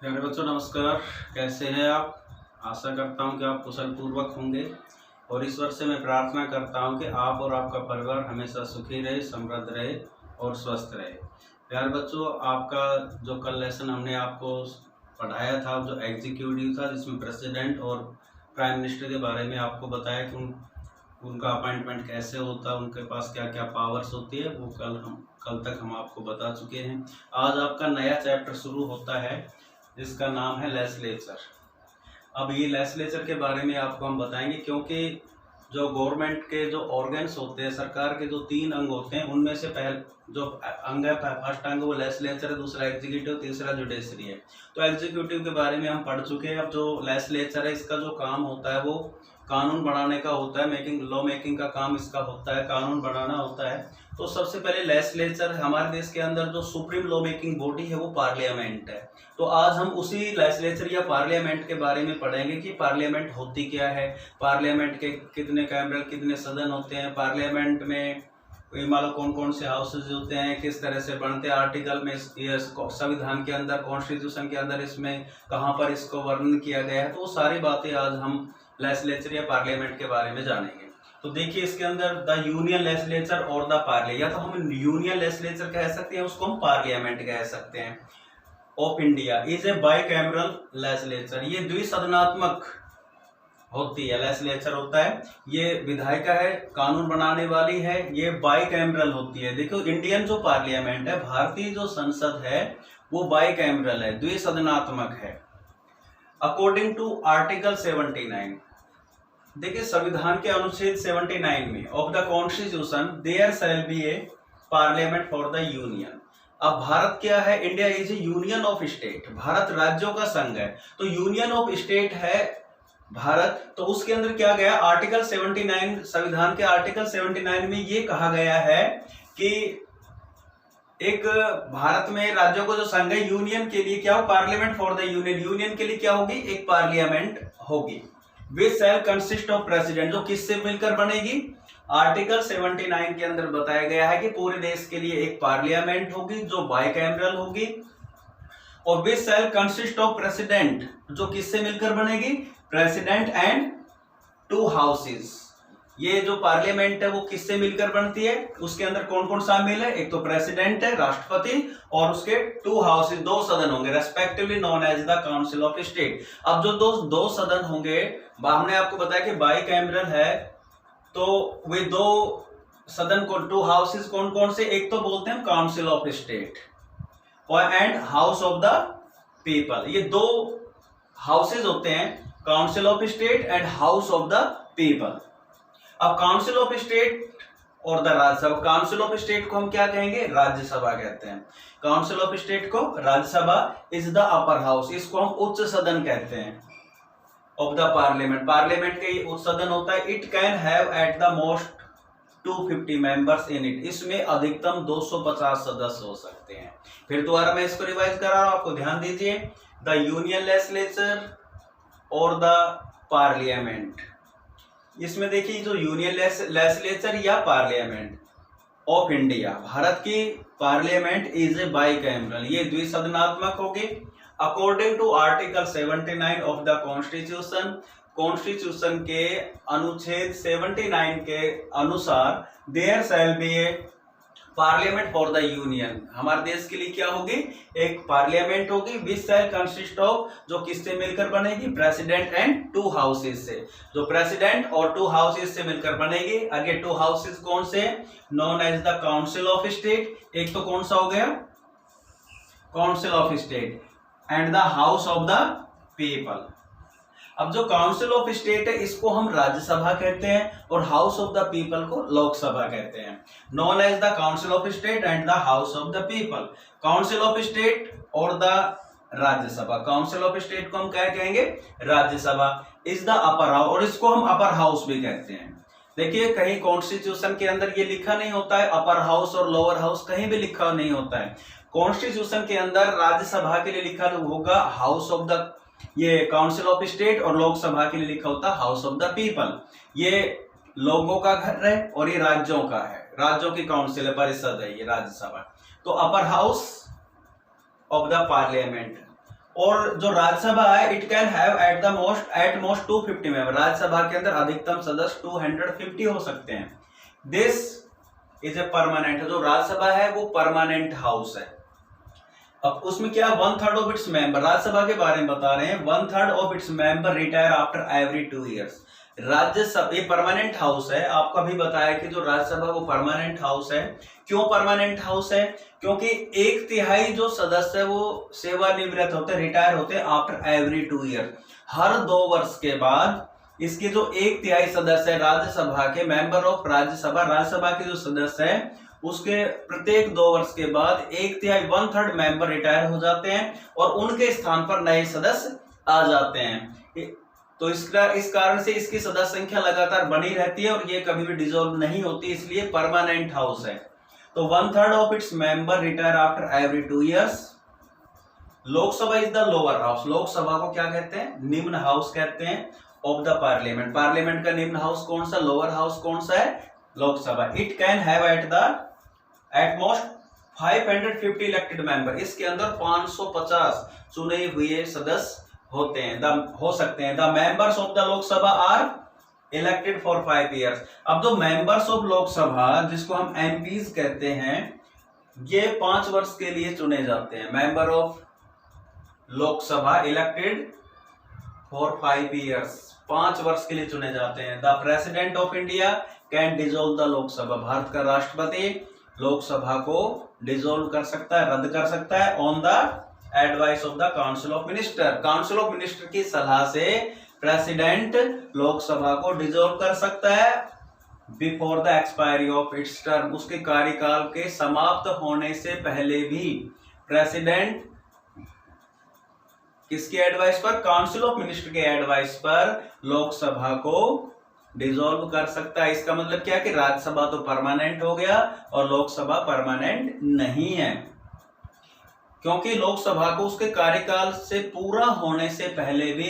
प्यारे बच्चों नमस्कार। कैसे हैं आप? आशा करता हूं कि आप कुशल पूर्वक होंगे और ईश्वर से मैं प्रार्थना करता हूं कि आप और आपका परिवार हमेशा सुखी रहे, समृद्ध रहे और स्वस्थ रहे। प्यारे बच्चों, आपका जो कल लेसन हमने आपको पढ़ाया था, जो एग्जीक्यूटिव था, जिसमें प्रेसिडेंट और प्राइम मिनिस्टर के बारे में आपको बताया कि उनका अपॉइंटमेंट कैसे होता है, उनके पास क्या क्या पावर्स होती है, वो कल तक हम आपको बता चुके हैं। आज आपका नया चैप्टर शुरू होता है जिसका नाम है लेजिस्लेचर। अब ये लेजिस्लेचर के बारे में आपको हम बताएंगे, क्योंकि जो गवर्नमेंट के जो ऑर्गन्स होते हैं, सरकार के जो 3 अंग होते हैं, उनमें से पहले जो अंग है, फर्स्ट अंग वो लेजिस्लेचर है, दूसरा एग्जीक्यूटिव, तीसरा जुडिशरी है। तो एग्जीक्यूटिव के बारे में हम पढ़ चुके हैं। अब जो लेजिस्लेचर है, इसका जो काम होता है वो कानून बनाने का होता है, लॉ मेकिंग का काम इसका होता है, कानून बनाना होता है। तो सबसे पहले लेजिस्लेचर, हमारे देश के अंदर जो सुप्रीम लॉ मेकिंग बॉडी है वो पार्लियामेंट है। तो आज हम उसी लेजिस्लेचर या पार्लियामेंट के बारे में पढ़ेंगे कि पार्लियामेंट होती क्या है, पार्लियामेंट के कितने कैमरे, कितने सदन होते हैं, पार्लियामेंट में मान लो कौन कौन से हाउसेज होते हैं, किस तरह से बनते हैं, आर्टिकल में ये संविधान के अंदर, कॉन्स्टिट्यूशन के अंदर इसमें कहाँ पर इसको वर्णन किया गया है। तो वो सारी बातें आज हम लेजिस्लेचर या पार्लियामेंट के बारे में जानेंगे। तो देखिए, इसके अंदर द यूनियन लेजिस्लेचर और द पार्लिया, या तो हम यूनियन लेजिस्लेचर कह सकते हैं, उसको हम पार्लियामेंट कह सकते हैं, of India is a bicameral legislature. ये द्विसदनात्मक होती है, लेजिस्लेचर होता है, ये विधायिका है, कानून बनाने वाली है, ये बाइकैमरल होती है। देखो, इंडियन जो पार्लियामेंट है, भारतीय जो संसद है, वो बाइकैमरल है, द्विसदनात्मक है, अकॉर्डिंग टू आर्टिकल 79। देखिए, संविधान के अनुच्छेद 79 में of the constitution there shall be a parliament for the union. अब भारत क्या है? India is a union of state, Bharat राज्यों का संघ है। तो यूनियन ऑफ स्टेट है भारत, तो उसके अंदर क्या गया? आर्टिकल 79, संविधान के आर्टिकल 79 में ये कहा गया है कि एक भारत में राज्यों को जो संघ है, यूनियन के लिए क्या हो? Parliament for the union, union के लिए क्या होगी? एक पार्लियामेंट होगी, विच शैल कंसिस्ट ऑफ प्रेसिडेंट, जो किससे मिलकर बनेगी? आर्टिकल 79 के अंदर बताया गया है कि पूरे देश के लिए एक पार्लियामेंट होगी जो बाइकैमरल होगी, और विच शैल कंसिस्ट ऑफ प्रेसिडेंट, जो किससे मिलकर बनेगी? President and 2 houses. ये जो पार्लियामेंट है वो किससे मिलकर बनती है? उसके अंदर कौन कौन शामिल है? एक तो प्रेसिडेंट है, राष्ट्रपति, और उसके 2 हाउसेस, 2 सदन होंगे, respectively known as the council of state. अब जो दो सदन होंगे, हमने आपको बताया कि बाइकैमरल है, तो वे 2 सदन को, 2 हाउसेस कौन कौन से? एक तो बोलते हैं काउंसिल ऑफ स्टेट और and house of the people. ये 2 हाउसेस होते हैं, council of state and house of the people. अब काउंसिल ऑफ स्टेट और the Rajya Sabha, council of state को हम क्या कहेंगे? राज्यसभा कहते हैं। काउंसिल ऑफ स्टेट को Rajya Sabha is the upper house, इसको हम उच्च सदन कहते हैं, ऑफ द पार्लियामेंट। पार्लियामेंट का उच्च सदन होता है। It can have at the most 250 members in it, इसमें अधिकतम 250 सदस्य हो सकते हैं। फिर दोबारा मैं इसको रिवाइज करा रहा हूं, आपको ध्यान दीजिए। द यूनियन लेजिस्लेचर और द पार्लियामेंट, इसमें देखिए जो यूनियन लेजिस्लेचर या पार्लियामेंट ऑफ इंडिया, भारत की पार्लियामेंट इज ए बाइकैमरल, ये द्विसदनात्मक होगी, according to article 79 of the constitution, constitution के अनुच्छेद 79 के अनुसार, there shall be a parliament for the union, हमारे देश के लिए क्या होगी? एक पार्लियामेंट होगी, विच शैल कंसिस्ट ऑफ, जो किससे मिलकर बनेगी? प्रेसिडेंट एंड 2 हाउसेस से, जो प्रेसिडेंट और 2 हाउसेस से मिलकर बनेगी। आगे 2 हाउसेस कौन से? Known as the council of state, एक तो कौन सा हो गया? Council of state, and the house of the people. अब जो काउंसिल ऑफ स्टेट है, इसको हम राज्यसभा कहते हैं, और हाउस ऑफ द पीपल को लोकसभा कहते हैं। Known as the council of state and the house of the people, council of state और the Rajya Sabha. Council of state को हम क्या कहेंगे? Rajya Sabha is the upper house, और इसको हम अपर हाउस भी कहते हैं। देखिए, कहीं कॉन्स्टिट्यूशन के अंदर ये लिखा नहीं होता है अपर हाउस और लोअर हाउस, कहीं भी लिखा नहीं होता है। कॉन्स्टिट्यूशन के अंदर राज्यसभा के लिए लिखा होगा हाउस ऑफ द, ये काउंसिल ऑफ स्टेट, और लोकसभा के लिए लिखा होता हाउस ऑफ द पीपल। ये लोगों का घर है और ये राज्यों का है, राज्यों की काउंसिल है, परिषद है ये राज्यसभा। तो upper house of the parliament और जो राज्यसभा है it can have at most 250 member, Rajya Sabha के अंदर अधिकतम सदस्य 250 हो सकते हैं। दिस इज ए परमानेंट, जो राज्यसभा है वो परमानेंट हाउस है। अब उसमें क्या 1/3 ऑफ इट्स मेंबर, राज्यसभा के बारे में बता रहे हैं, 1/3 of its member retire after every 2 years. Rajya Sabha ये परमानेंट हाउस है, आपको अभी बताया कि जो राज्यसभा वो परमानेंट हाउस है। क्यों परमानेंट हाउस है? क्योंकि 1/3 जो सदस्य है वो सेवानिवृत्त होते, रिटायर होते आफ्टर एवरी 2 ईयर, हर 2 वर्ष के बाद इसके जो 1/3 सदस्य है राज्यसभा के, मेंबर ऑफ राज्यसभा के जो सदस्य है उसके प्रत्येक 2 वर्ष के बाद 1/3 मेंबर रिटायर हो जाते हैं और उनके स्थान पर नए सदस्य आ जाते हैं। तो इस कारण से इसकी सदस्य संख्या लगातार बनी रहती है और ये कभी भी डिसॉल्व नहीं होती, इसलिए परमानेंट हाउस है। तो 1/3 of its member retire after every 2 years. Lok Sabha is the lower house, Lok Sabha को क्या कहते हैं? निम्न हाउस कहते हैं ऑफ द पार्लियामेंट। पार्लियामेंट का निम्न हाउस कौन सा, लोअर हाउस कौन सा है? Lok Sabha. It can have at most 550 elected member, इसके अंदर 550 चुने हुए सदस्य होते हैं, हो सकते हैं। The members of the Lok Sabha are elected for 5 years. अब जो मेंबर्स ऑफ लोकसभा जिसको हम एमपीज कहते हैं, ये 5 वर्ष के लिए चुने जाते हैं। Member of Lok Sabha elected for 5 years, 5 वर्ष के लिए चुने जाते हैं। The president of India can dissolve the Lok Sabha, Bharat का राष्ट्रपति लोकसभा को डिसॉल्व कर सकता है, रद्द कर सकता है on the advice of the council of minister. Council of minister की सलाह से प्रेसिडेंट लोकसभा को डिसॉल्व कर सकता है before the expiry of its term, उसके कार्यकाल के समाप्त होने से पहले भी प्रेसिडेंट किसकी एडवाइस पर? काउंसिल ऑफ मिनिस्टर के एडवाइस पर लोकसभा को डिसॉल्व कर सकता है। इसका मतलब क्या कि राज्यसभा तो परमानेंट हो गया और लोकसभा परमानेंट नहीं है, क्योंकि लोकसभा को उसके कार्यकाल से पूरा होने से पहले भी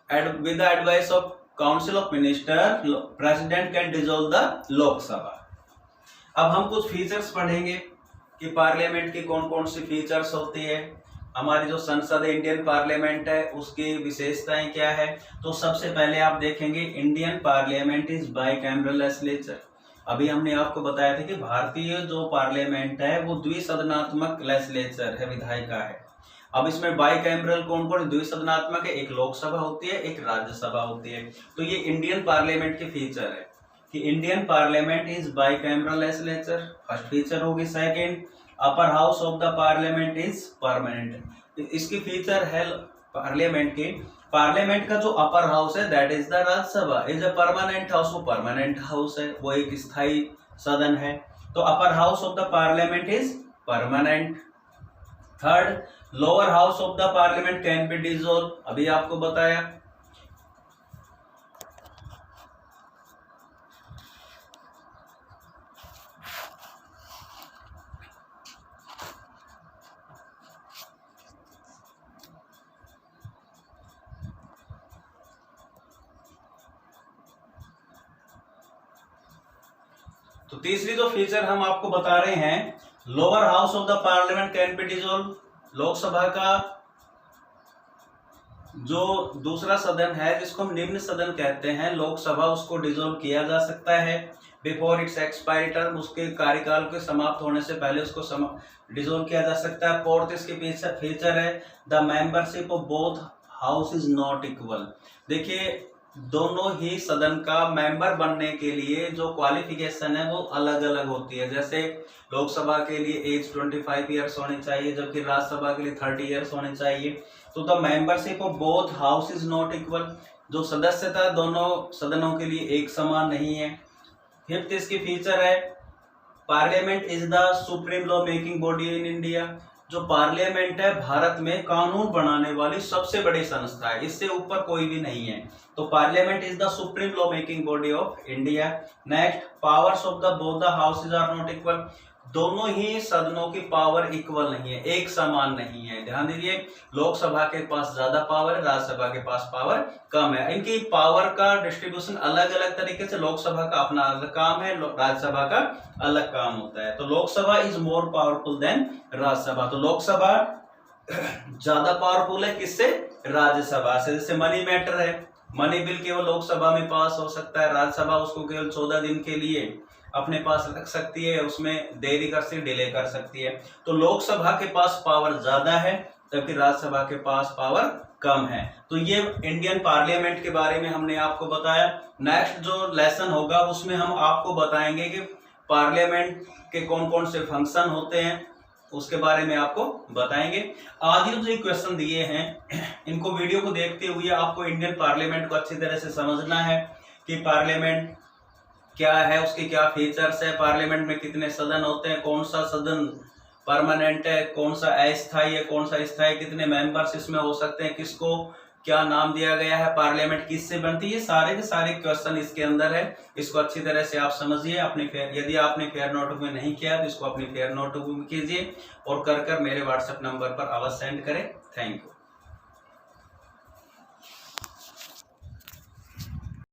with the advice of council of minister president can dissolve the Lok Sabha. अब हम कुछ फीचर्स पढ़ेंगे कि पार्लियामेंट की कौन कौन सी फीचर्स होती है। हमारी जो संसद है इंडियन पार्लियामेंट है उसकी विशेषताएं क्या है। तो सबसे पहले आप देखेंगे Indian parliament is bicameral legislature. अभी हमने आपको बताया था कि भारतीय जो पार्लियामेंट है वो द्विसदनात्मक लेजिस्लेचर है, विधायिका है। अब इसमें बाइकैमरल कौन कौन द्विसदनात्मक है? एक लोकसभा होती है, एक राज्यसभा होती है। तो ये इंडियन पार्लियामेंट की फीचर है कि Indian parliament is bicameral legislature, first feature होगी। Second, upper house of the parliament is permanent. इसकी फीचर है पार्लियामेंट की, पार्लियामेंट का जो अपर हाउस है that is the Rajya Sabha is a permanent house, वो परमानेंट हाउस है, वो एक स्थायी सदन है। तो upper house of the parliament is permanent. Third, lower house of the parliament can be dissolve, अभी आपको बताया। तो तीसरी जो फीचर हम आपको बता रहे हैं, lower house of the parliament can be dissolve. Lok Sabha का जो दूसरा सदन है जिसको हम निम्न सदन कहते हैं लोकसभा, उसको डिसॉल्व किया जा सकता है बिफोर इट्स एक्सपायरी टर्म, उसके कार्यकाल के समाप्त होने से पहले उसको डिसॉल्व किया जा सकता है। फोर्थ इसके फीचर है the membership of both house is not equal. देखिए दोनों ही सदन का मेंबर बनने के लिए जो क्वालिफिकेशन है वो अलग अलग होती है। जैसे लोकसभा के लिए एज 25 ईयर्स होनी चाहिए, जबकि राज्यसभा के लिए 30 ईयर्स होने चाहिए। तो the membership of both house is not equal, जो सदस्यता दोनों सदनों के लिए एक समान नहीं है। फिफ्थ इसकी फीचर है parliament is the supreme law making body in India. जो पार्लियामेंट है भारत में कानून बनाने वाली सबसे बड़ी संस्था है, इससे ऊपर कोई भी नहीं है। तो parliament is the supreme law making body of India. Next, powers of the both the houses are not equal. दोनों ही सदनों की पावर इक्वल नहीं है, एक समान नहीं है। ध्यान दीजिए, लोकसभा के पास ज्यादा पावर है, राज्यसभा के पास पावर कम है। इनकी पावर का डिस्ट्रीब्यूशन अलग अलग तरीके से, लोकसभा का अपना अलग काम है, राज्यसभा का अलग काम होता है। तो Lok Sabha is more powerful than Rajya Sabha. तो लोकसभा ज्यादा पावरफुल है किससे? राज्यसभा से। जैसे मनी मैटर है, मनी बिल केवल लोकसभा में पास हो सकता है, राज्यसभा उसको केवल 14 दिन के लिए अपने पास रख सकती है, उसमें देरी कर सकती, डिले कर सकती है। तो लोकसभा के पास पावर ज्यादा है जबकि राज्यसभा के पास पावर कम है। तो ये इंडियन पार्लियामेंट के बारे में हमने आपको बताया। नेक्स्ट जो लेसन होगा उसमें हम आपको बताएंगे कि पार्लियामेंट के कौन कौन से फंक्शन होते हैं, उसके बारे में आपको बताएंगे। आज जो ये क्वेश्चन दिए हैं इनको वीडियो को देखते हुए आपको इंडियन पार्लियामेंट को अच्छी तरह से समझना है कि पार्लियामेंट क्या है, उसके क्या फीचर्स है, पार्लियामेंट में कितने सदन होते हैं, कौन सा सदन परमानेंट है, कौन सा अस्थायी है, कौन सा स्थायी, कितने मेंबर्स इसमें हो सकते हैं, किसको क्या नाम दिया गया है, पार्लियामेंट किससे बनती है, ये सारे के सारे क्वेश्चन इसके अंदर है। इसको अच्छी तरह से आप समझिए। अपने यदि आपने फेयर नोटबुक में नहीं किया तो इसको अपनी फेयर नोटबुक में कीजिए और कर मेरे व्हाट्सएप नंबर पर अवश्य सेंड करें। Thank you.